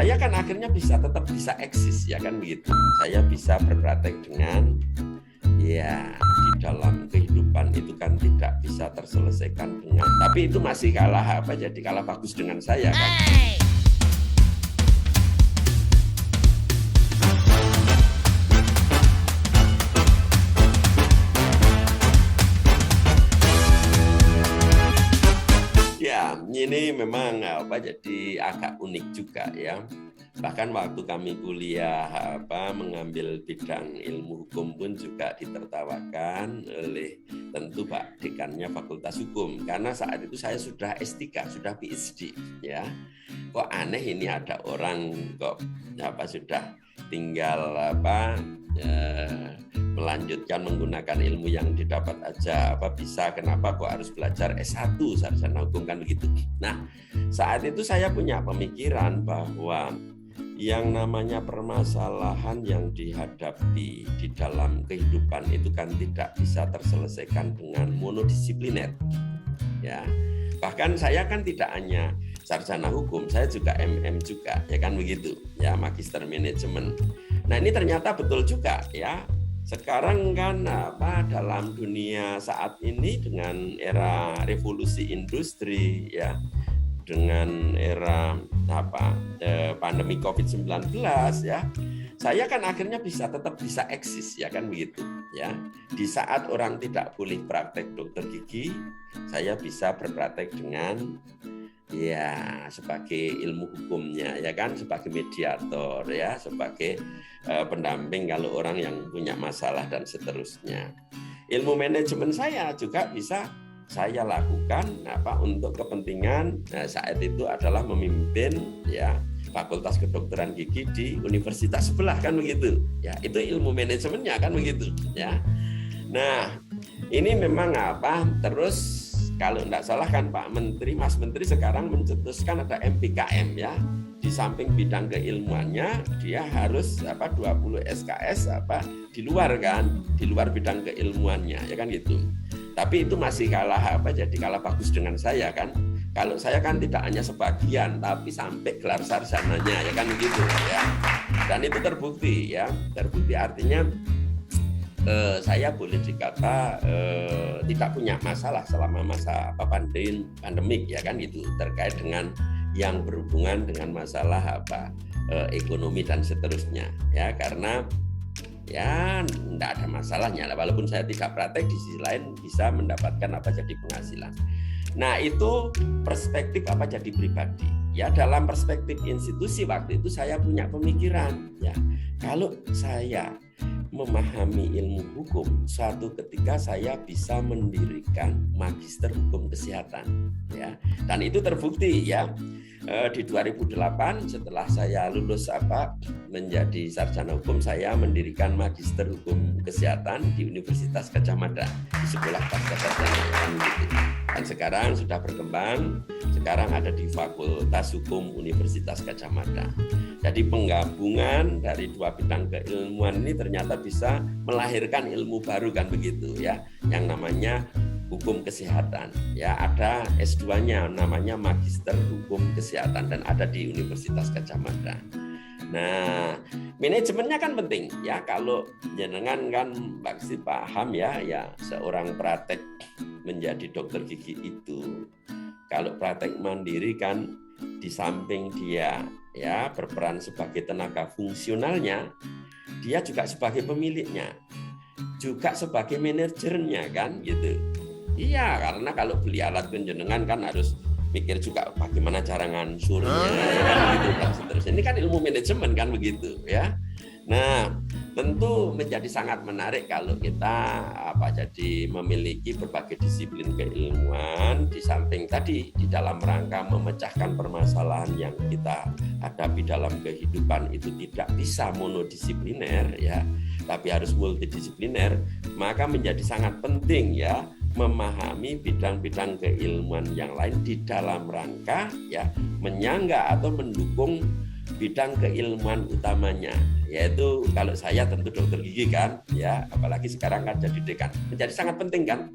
saya kan akhirnya tetap bisa eksis, ya kan begitu. Saya bisa berpraktek dengan ya di dalam kehidupan itu kan tidak bisa terselesaikan dengan, tapi itu masih kalah kalah bagus dengan saya kan. Ya, ini memang jadi agak unik juga ya. Bahkan waktu kami kuliah mengambil bidang ilmu hukum pun juga ditertawakan oleh tentu Pak Dekannya Fakultas Hukum, karena saat itu saya sudah S3, sudah PhD ya. Kok aneh ini ada orang kok sudah tinggal melanjutkan menggunakan ilmu yang didapat aja bisa, kenapa kok harus belajar S1 sarjana hukum kan begitu. Nah, saat itu saya punya pemikiran bahwa yang namanya permasalahan yang dihadapi di dalam kehidupan itu kan tidak bisa terselesaikan dengan monodisipliner. Ya. Bahkan saya kan tidak hanya sarjana hukum, saya juga MM juga, ya kan begitu. Ya, magister manajemen. Nah, ini ternyata betul juga ya. Sekarang kan dalam dunia saat ini dengan era revolusi industri ya, dengan era pandemi COVID-19 ya, saya kan akhirnya tetap bisa eksis, ya kan begitu ya. Di saat orang tidak boleh praktek dokter gigi, saya bisa berpraktek dengan ya sebagai ilmu hukumnya, ya kan, sebagai mediator ya, sebagai pendamping kalau orang yang punya masalah dan seterusnya. Ilmu manajemen saya juga bisa saya lakukan untuk kepentingan saat itu adalah memimpin ya Fakultas Kedokteran Gigi di universitas sebelah kan begitu. Ya, itu ilmu manajemennya kan begitu ya. Nah, ini memang terus kalau tidak salah kan Pak Menteri, Mas Menteri sekarang mencetuskan ada MPKM ya. Di samping bidang keilmuannya, dia harus 20 SKS di luar kan, di luar bidang keilmuannya ya kan gitu. Tapi itu masih kalah kalah bagus dengan saya kan. Kalau saya kan tidak hanya sebagian, tapi sampai gelar sarjananya ya kan begitu ya. Dan itu terbukti ya, terbukti artinya saya boleh dikata tidak punya masalah selama masa pandemik ya kan gitu, terkait dengan yang berhubungan dengan masalah ekonomi dan seterusnya ya, karena ya tidak ada masalahnya walaupun saya tidak praktek, di sisi lain bisa mendapatkan jadi penghasilan. Nah, itu perspektif jadi pribadi ya. Dalam perspektif institusi waktu itu saya punya pemikiran ya, kalau saya memahami ilmu hukum, suatu ketika saya bisa mendirikan magister hukum kesehatan ya. Dan itu terbukti ya. Di 2008 setelah saya lulus menjadi sarjana hukum, saya mendirikan magister hukum kesehatan di Universitas Gadjah Mada, di sekolah pasca sarjana gitu. Dan sekarang sudah berkembang, sekarang ada di Fakultas Hukum Universitas Gadjah Mada. Jadi penggabungan dari dua bidang keilmuan ini ternyata bisa melahirkan ilmu baru kan begitu ya, yang namanya hukum kesehatan ya. Ada S2-nya namanya Magister Hukum Kesehatan dan ada di Universitas Gadjah Mada. Nah, manajemennya kan penting ya. Kalau jenengan kan pasti paham ya, seorang praktek menjadi dokter gigi itu kalau praktek mandiri kan di samping dia ya berperan sebagai tenaga fungsionalnya, dia juga sebagai pemiliknya, juga sebagai manajernya kan gitu. Iya, karena kalau beli alat penjenengan kan harus mikir juga bagaimana cara ngansurnya ya kan gitu dan seterusnya. Ini kan ilmu manajemen kan begitu ya. Nah, tentu menjadi sangat menarik kalau kita jadi memiliki berbagai disiplin keilmuan di samping tadi di dalam rangka memecahkan permasalahan yang kita hadapi dalam kehidupan itu tidak bisa monodisipliner ya, tapi harus multidisipliner. Maka menjadi sangat penting ya memahami bidang-bidang keilmuan yang lain di dalam rangka ya menyangga atau mendukung bidang keilmuan utamanya, yaitu kalau saya tentu dokter gigi kan ya, apalagi sekarang kan jadi dekan, menjadi sangat penting kan,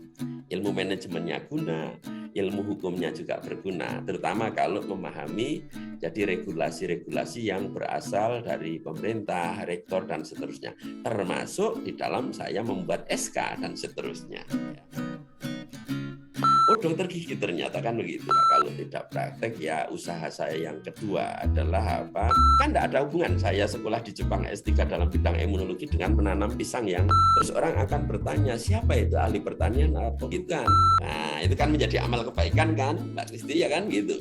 ilmu manajemennya guna, ilmu hukumnya juga berguna, terutama kalau memahami jadi regulasi-regulasi yang berasal dari pemerintah, rektor, dan seterusnya. Termasuk di dalam saya membuat SK dan seterusnya. Oh, dokter gigi ternyata kan begitu. Kalau tidak praktek, ya usaha saya yang kedua adalah apa? Kan tidak ada hubungan saya sekolah di Jepang S3 dalam bidang imunologi dengan menanam pisang yang terus orang akan bertanya, siapa itu ahli pertanian atau gitu kan? Nah, itu kan menjadi amal kebaikan kan, Mbak Kristi, ya kan gitu.